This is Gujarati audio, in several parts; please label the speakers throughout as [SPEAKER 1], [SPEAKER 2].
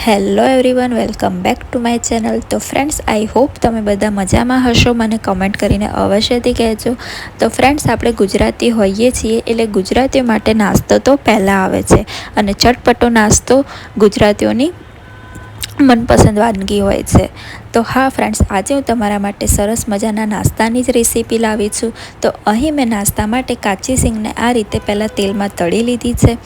[SPEAKER 1] Hello everyone, welcome back to my channel. તો ફ્રેન્ડ્સ, આઈ હોપ તમે બધા મજામાં હશો. મને કમેન્ટ કરીને અવશ્યથી કહેજો. તો ફ્રેન્ડ્સ, આપણે ગુજરાતી હોઈએ છીએ એટલે ગુજરાતીઓ માટે નાસ્તો તો પહેલાં આવે છે, અને ચટપટો નાસ્તો ગુજરાતીઓની મનપસંદ વાનગી હોય છે. તો હા ફ્રેન્ડ્સ, આજે હું તમારા માટે સરસ મજાના નાસ્તાની જ રેસીપી લાવી છું. તો અહીં મેં નાસ્તા માટે કાચી સિંગને આ રીતે પહેલાં તેલમાં તળી લીધી છે.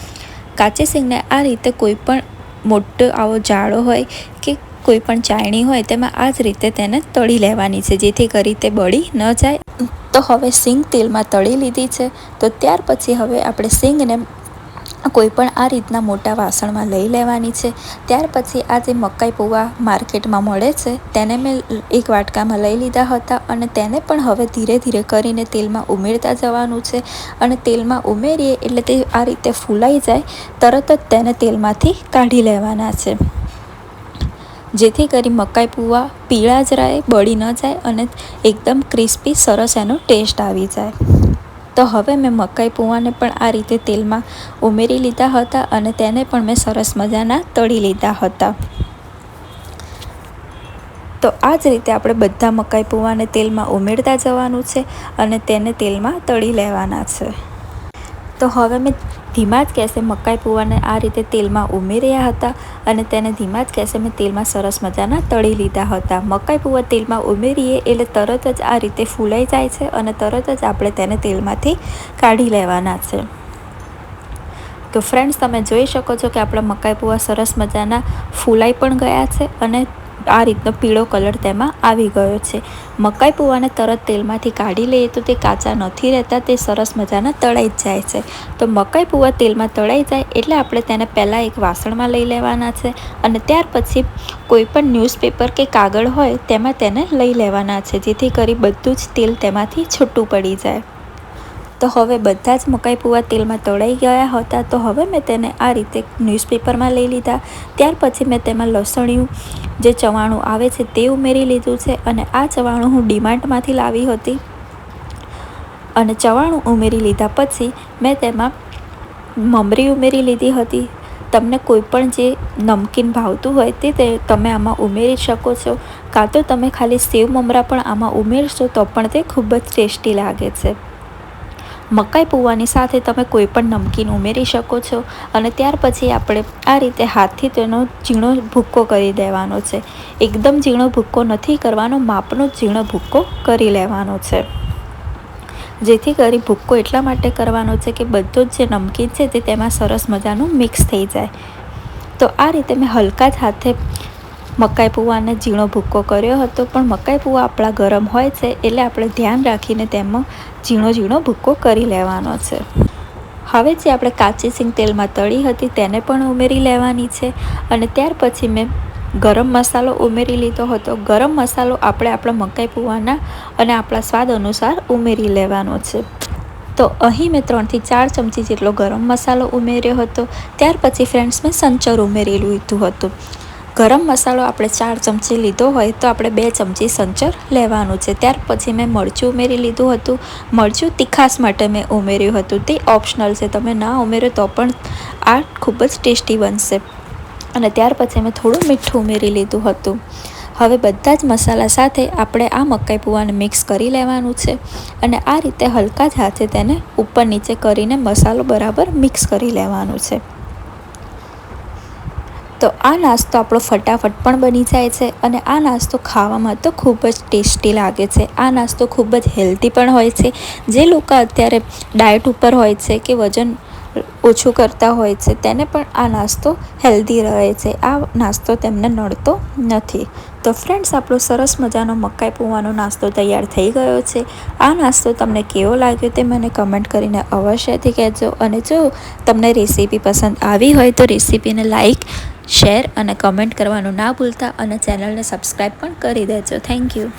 [SPEAKER 1] કાચી સિંગને આ રીતે કોઈ પણ મોટો આવો જાડો હોય કે કોઈ પણ ચાયણી હોય તેમાં આ જ રીતે તેને તળી લેવાની છે, જેથી કરી તે બળી ન જાય. તો હવે સિંગ તેલમાં તળી લીધી છે. તો ત્યાર પછી હવે આપણે સિંગને કોઈ પણ આ રીતના મોટા વાસણમાં લઈ લેવાની છે. ત્યાર પછી આ જે મકાઈ પૌવા માર્કેટમાં મળે છે તેને મેં એક વાટકામાં લઈ લીધા હતા, અને તેને પણ હવે ધીરે ધીરે કરીને તેલમાં ઉમેરતા જવાનું છે. અને તેલમાં ઉમેરીએ એટલે તે આ રીતે ફૂલાઈ જાય તરત જ તેને તેલમાંથી કાઢી લેવાના છે, જેથી કરી મકાઈ પૌવા પીળા જ રહે, બળી ન જાય અને એકદમ ક્રિસ્પી સરસ એનો ટેસ્ટ આવી જાય. તો હવે મેં મકાઈ પૌવાને પણ આ રીતે તેલમાં ઉમેરી લીધા હતા, અને તેને પણ મેં સરસ મજાના તળી લીધા હતા. તો આ જ રીતે આપણે બધા મકાઈ પૌવાને તેલમાં ઉમેરતા જવાનું છે અને તેને તેલમાં તળી લેવાના છે. તો હવે મેં ધીમા જ ગેસે મકાઈ પૌવાને આ રીતે તેલમાં ઉમેર્યા હતા, અને તેને ધીમા જ ગેસે મેં તેલમાં સરસ મજાના તળી લીધા હતા. મકાઈ પૌવા તેલમાં ઉમેરીએ એટલે તરત જ આ રીતે ફૂલાઈ જાય છે, અને તરત જ આપણે તેને તેલમાંથી કાઢી લેવાના છે. તો ફ્રેન્ડ્સ, તમે જોઈ શકો છો કે આપણા મકાઈ પૌવા સરસ મજાના ફૂલાઈ પણ ગયા છે, અને આ રીતનો પીળો કલર તેમાં આવી ગયો છે. મકાઈ પૌવાને તરત તેલમાંથી કાઢી લઈએ તો તે કાચા નથી રહેતા, તે સરસ મજાના તળાઈ જ જાય છે. તો મકાઈ પૌવા તેલમાં તળાઈ જાય એટલે આપણે તેને પહેલાં એક વાસણમાં લઈ લેવાના છે, અને ત્યાર પછી કોઈ પણ ન્યૂઝપેપર કે કાગળ હોય તેમાં તેને લઈ લેવાના છે, જેથી કરી બધું જ તેલ તેમાંથી છૂટું પડી જાય. તો હવે બધા જ મકાઈ પૌવા તેલમાં તળાઈ ગયા હતા. તો હવે મેં તેને આ રીતે ન્યૂઝપેપરમાં લઈ લીધા. ત્યાર પછી મેં તેમાં લસણિયું જે ચવાણું આવે છે તે ઉમેરી લીધું છે, અને આ ચવાણું હું ડીમાર્ટમાંથી લાવી હતી. અને ચવાણું ઉમેરી લીધા પછી મેં તેમાં મમરી ઉમેરી લીધી હતી. તમને કોઈ પણ જે નમકીન ભાવતું હોય તે તમે આમાં ઉમેરી શકો છો, કાં તો તમે ખાલી સેવ મમરા પણ આમાં ઉમેરશો તો પણ તે ખૂબ જ ટેસ્ટી લાગે છે. મકાઈ પૌવાની સાથે તમે કોઈ પણ નમકીન ઉમેરી શકો છો, અને ત્યાર પછી આપણે આ રીતે હાથથી તેનો ઝીણો ભૂક્કો કરી દેવાનો છે. એકદમ ઝીણો ભૂક્કો નથી કરવાનો, માપનો જ ઝીણો ભૂક્કો કરી લેવાનો છે. જેથી કરી ભૂક્કો એટલા માટે કરવાનો છે કે બધું જ જે નમકીન છે તે તેમાં સરસ મજાનું મિક્સ થઈ જાય. તો આ રીતે મેં હલકા જ હાથે મકાઈ પૌવાને ઝીણો ભૂક્કો કર્યો હતો, પણ મકાઈ પૌવા આપણા ગરમ હોય છે એટલે આપણે ધ્યાન રાખીને તેમાં ઝીણો ભૂક્કો કરી લેવાનો છે. હવે જે આપણે કાચી સિંગ તેલમાં તળી હતી તેને પણ ઉમેરી લેવાની છે, અને ત્યાર પછી મેં ગરમ મસાલો ઉમેરી લીધો હતો. ગરમ મસાલો આપણે આપણા મકાઈ પૌવાના અને આપણા સ્વાદ અનુસાર ઉમેરી લેવાનો છે. તો અહીં મેં 3 થી 4 ચમચી જેટલો ગરમ મસાલો ઉમેર્યો હતો. ત્યાર પછી ફ્રેન્ડ્સ મેં સંચર ઉમેરી લીધું હતું. ગરમ મસાલો આપણે 4 ચમચી લીધો હોય તો આપણે 2 ચમચી સંચર લેવાનું છે. ત્યાર પછી મેં મરચું ઉમેરી લીધું હતું. મરચું તીખાસ માટે મેં ઉમેર્યું હતું, તે ઓપ્શનલ છે, તમે ના ઉમેરો તો પણ આ ખૂબ જ ટેસ્ટી બનશે. અને ત્યાર પછી મેં થોડું મીઠું ઉમેરી લીધું હતું. હવે બધા જ મસાલા સાથે આપણે આ મકાઈ પૌવાને મિક્સ કરી લેવાનું છે, અને આ રીતે હલકા જ હાથે તેને ઉપર નીચે કરીને મસાલો બરાબર મિક્સ કરી લેવાનું છે. તો આ નાસ્તો આપણો ફટાફટ પણ બની જાય છે, અને આ નાસ્તો ખાવામાં તો ખૂબ જ ટેસ્ટી લાગે છે. આ નાસ્તો ખૂબ જ હેલ્ધી પણ હોય છે. જે લોકો અત્યારે ડાયટ ઉપર હોય છે કે વજન ઓછું કરતા હોય છે તેને પણ આ નાસ્તો હેલ્ધી રહે છે. આ નાસ્તો તેમને નડતો નથી. તો ફ્રેન્ડ્સ, આપણો સરસ મજાનો મકાઈ પૌવાનો નાસ્તો તૈયાર થઈ ગયો છે. આ નાસ્તો તમને કેવો લાગ્યો તે મને કમેન્ટ કરીને અવશ્યથી કહેજો. અને જો તમને રેસીપી પસંદ આવી હોય તો રેસીપીને લાઈક, શેર અને કમેન્ટ કરવાનું ના ભૂલતા, અને ચેનલને સબસ્ક્રાઈબ પણ કરી દેજો. Thank you.